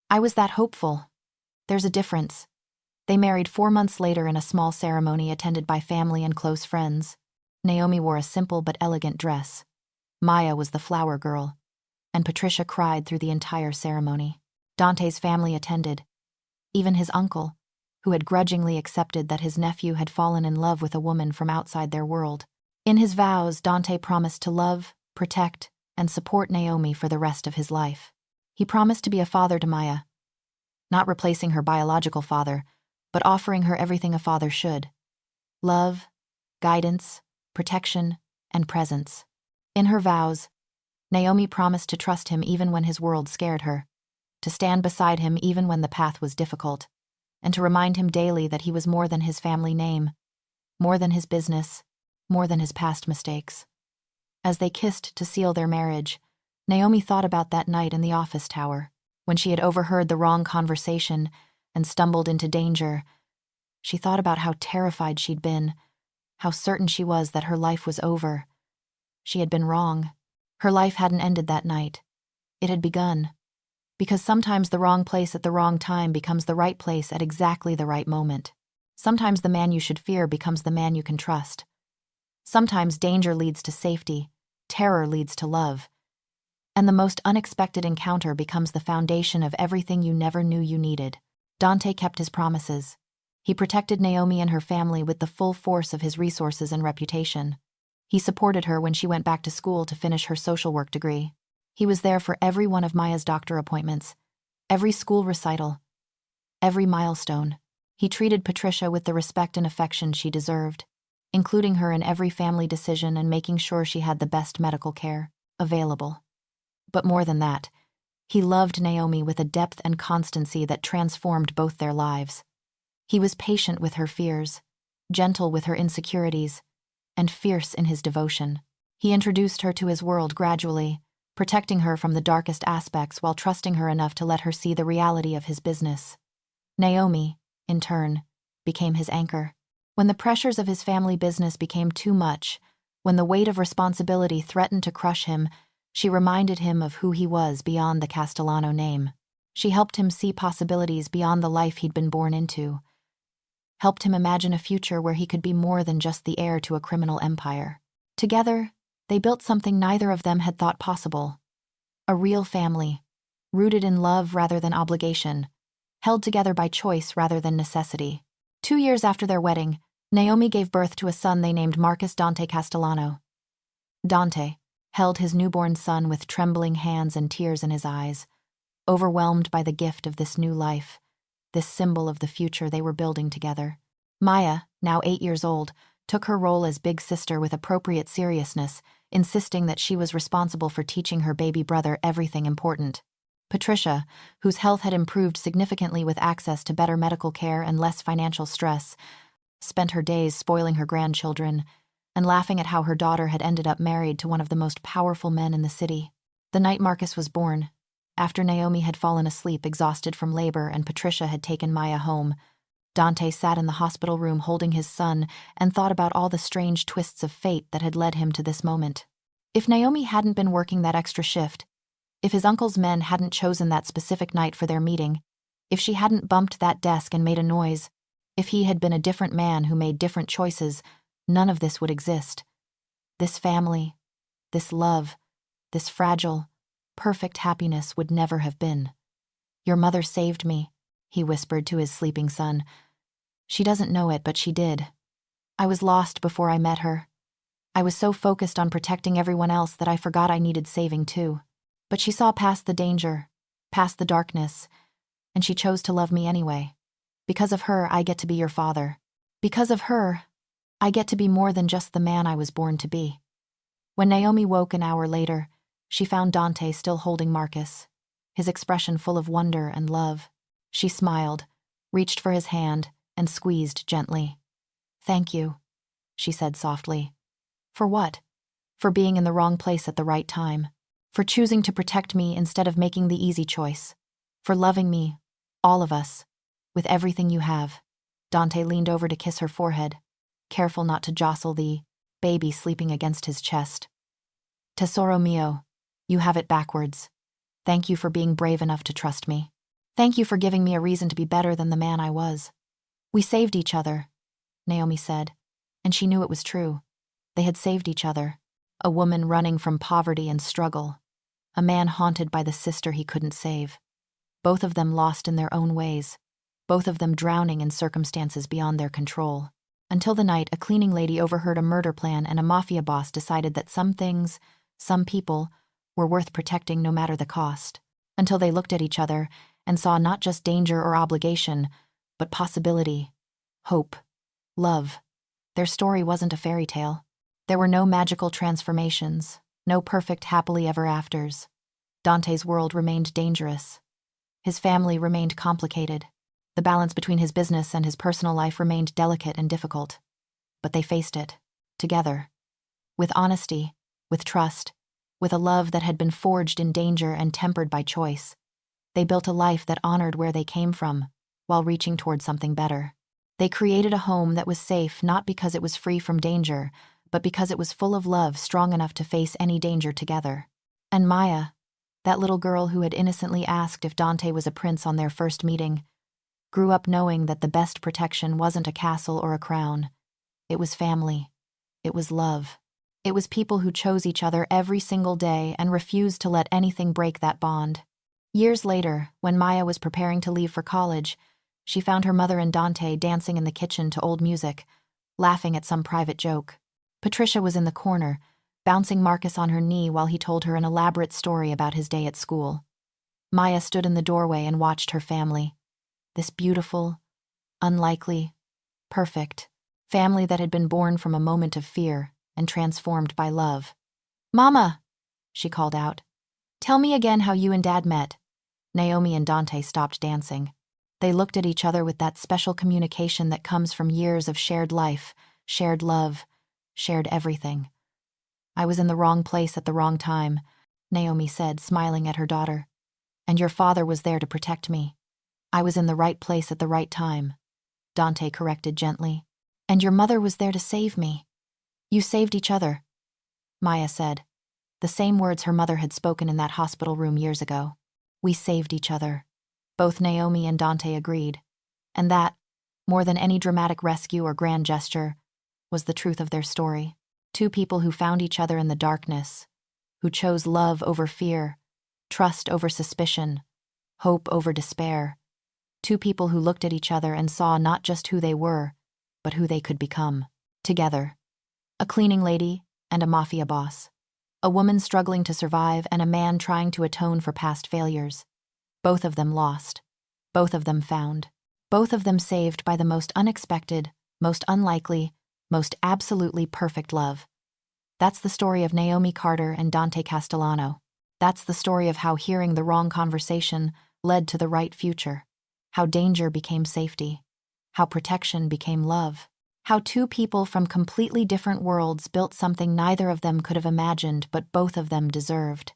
I was that hopeful. There's a difference. They married 4 months later in a small ceremony attended by family and close friends. Naomi wore a simple but elegant dress. Maya was the flower girl, and Patricia cried through the entire ceremony. Dante's family attended, even his uncle, who had grudgingly accepted that his nephew had fallen in love with a woman from outside their world. In his vows, Dante promised to love, protect, and support Naomi for the rest of his life. He promised to be a father to Maya, not replacing her biological father, but offering her everything a father should: love, guidance, protection, and presence. In her vows, Naomi promised to trust him even when his world scared her, to stand beside him even when the path was difficult, and to remind him daily that he was more than his family name, more than his business, more than his past mistakes. As they kissed to seal their marriage, Naomi thought about that night in the office tower, when she had overheard the wrong conversation and stumbled into danger. She thought about how terrified she'd been, how certain she was that her life was over. She had been wrong. Her life hadn't ended that night. It had begun. Because sometimes the wrong place at the wrong time becomes the right place at exactly the right moment. Sometimes the man you should fear becomes the man you can trust. Sometimes danger leads to safety, terror leads to love, and the most unexpected encounter becomes the foundation of everything you never knew you needed. Dante kept his promises. He protected Naomi and her family with the full force of his resources and reputation. He supported her when she went back to school to finish her social work degree. He was there for every one of Maya's doctor appointments, every school recital, every milestone. He treated Patricia with the respect and affection she deserved, including her in every family decision and making sure she had the best medical care available. But more than that, he loved Naomi with a depth and constancy that transformed both their lives. He was patient with her fears, gentle with her insecurities, and fierce in his devotion. He introduced her to his world gradually, protecting her from the darkest aspects while trusting her enough to let her see the reality of his business. Naomi, in turn, became his anchor. When the pressures of his family business became too much, when the weight of responsibility threatened to crush him, she reminded him of who he was beyond the Castellano name. She helped him see possibilities beyond the life he'd been born into, helped him imagine a future where he could be more than just the heir to a criminal empire. Together, they built something neither of them had thought possible: a real family, rooted in love rather than obligation, held together by choice rather than necessity. 2 years after their wedding, Naomi gave birth to a son they named Marcus Dante Castellano. Dante held his newborn son with trembling hands and tears in his eyes, overwhelmed by the gift of this new life, this symbol of the future they were building together. Maya, now 8 years old, took her role as big sister with appropriate seriousness, insisting that she was responsible for teaching her baby brother everything important. Patricia, whose health had improved significantly with access to better medical care and less financial stress, spent her days spoiling her grandchildren and laughing at how her daughter had ended up married to one of the most powerful men in the city. The night Marcus was born, after Naomi had fallen asleep exhausted from labor and Patricia had taken Maya home, Dante sat in the hospital room holding his son and thought about all the strange twists of fate that had led him to this moment. If Naomi hadn't been working that extra shift, if his uncle's men hadn't chosen that specific night for their meeting, if she hadn't bumped that desk and made a noise, if he had been a different man who made different choices, none of this would exist. This family, this love, this fragile, perfect happiness would never have been. "Your mother saved me," he whispered to his sleeping son. "She doesn't know it, but she did. I was lost before I met her. I was so focused on protecting everyone else that I forgot I needed saving too. But she saw past the danger, past the darkness, and she chose to love me anyway. Because of her, I get to be your father. Because of her, I get to be more than just the man I was born to be." When Naomi woke an hour later, she found Dante still holding Marcus, his expression full of wonder and love. She smiled, reached for his hand, and squeezed gently. "Thank you," she said softly. "For what?" "For being in the wrong place at the right time. For choosing to protect me instead of making the easy choice. For loving me, all of us, with everything you have." Dante leaned over to kiss her forehead, careful not to jostle the baby sleeping against his chest. "Tesoro mio, you have it backwards. Thank you for being brave enough to trust me. Thank you for giving me a reason to be better than the man I was." "We saved each other," Naomi said, and she knew it was true. They had saved each other, a woman running from poverty and struggle, a man haunted by the sister he couldn't save. both of them lost in their own ways, both of them drowning in circumstances beyond their control. Until the night a cleaning lady overheard a murder plan and a mafia boss decided that some things, some people, were worth protecting no matter the cost. Until they looked at each other and saw not just danger or obligation, but possibility, hope, love. Their story wasn't a fairy tale. There were no magical transformations, no perfect happily ever afters. Dante's world remained dangerous. His family remained complicated. The balance between his business and his personal life remained delicate and difficult. But they faced it, together. With honesty, with trust, with a love that had been forged in danger and tempered by choice. They built a life that honored where they came from, while reaching toward something better. They created a home that was safe not because it was free from danger, but because it was full of love strong enough to face any danger together. And Maya, that little girl who had innocently asked if Dante was a prince on their first meeting, grew up knowing that the best protection wasn't a castle or a crown. It was family. It was love. It was people who chose each other every single day and refused to let anything break that bond. Years later, when Maya was preparing to leave for college, she found her mother and Dante dancing in the kitchen to old music, laughing at some private joke. Patricia was in the corner, bouncing Marcus on her knee while he told her an elaborate story about his day at school. Maya stood in the doorway and watched her family. This beautiful, unlikely, perfect family that had been born from a moment of fear and transformed by love. "Mama," she called out. "Tell me again how you and Dad met." Naomi and Dante stopped dancing. They looked at each other with that special communication that comes from years of shared life, shared love, shared everything. "I was in the wrong place at the wrong time," Naomi said, smiling at her daughter. "And your father was there to protect me." "I was in the right place at the right time," Dante corrected gently. "And your mother was there to save me." "You saved each other," Maya said, the same words her mother had spoken in that hospital room years ago. "We saved each other." Both Naomi and Dante agreed. And that, more than any dramatic rescue or grand gesture, was the truth of their story. Two people who found each other in the darkness, who chose love over fear, trust over suspicion, hope over despair. Two people who looked at each other and saw not just who they were, but who they could become, together. A cleaning lady and a mafia boss. A woman struggling to survive and a man trying to atone for past failures. Both of them lost. Both of them found. Both of them saved by the most unexpected, most unlikely, most absolutely perfect love. That's the story of Naomi Carter and Dante Castellano. That's the story of how hearing the wrong conversation led to the right future. How danger became safety. How protection became love. How two people from completely different worlds built something neither of them could have imagined but both of them deserved.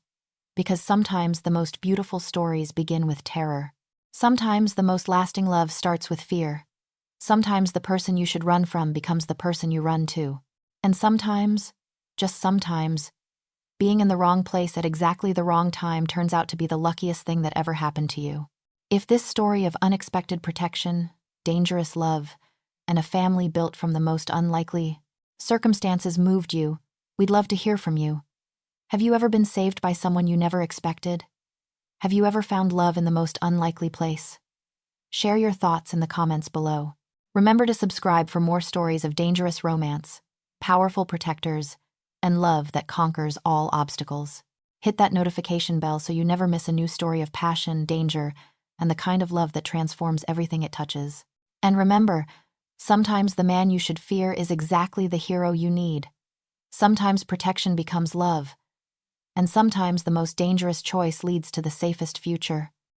Because sometimes the most beautiful stories begin with terror. Sometimes the most lasting love starts with fear. Sometimes the person you should run from becomes the person you run to. And sometimes, just sometimes, being in the wrong place at exactly the wrong time turns out to be the luckiest thing that ever happened to you. If this story of unexpected protection, dangerous love, and a family built from the most unlikely circumstances moved you, we'd love to hear from you. Have you ever been saved by someone you never expected? Have you ever found love in the most unlikely place? Share your thoughts in the comments below. Remember to subscribe for more stories of dangerous romance, powerful protectors, and love that conquers all obstacles. Hit that notification bell so you never miss a new story of passion, danger, and the kind of love that transforms everything it touches. And remember, sometimes the man you should fear is exactly the hero you need. Sometimes protection becomes love. And sometimes the most dangerous choice leads to the safest future.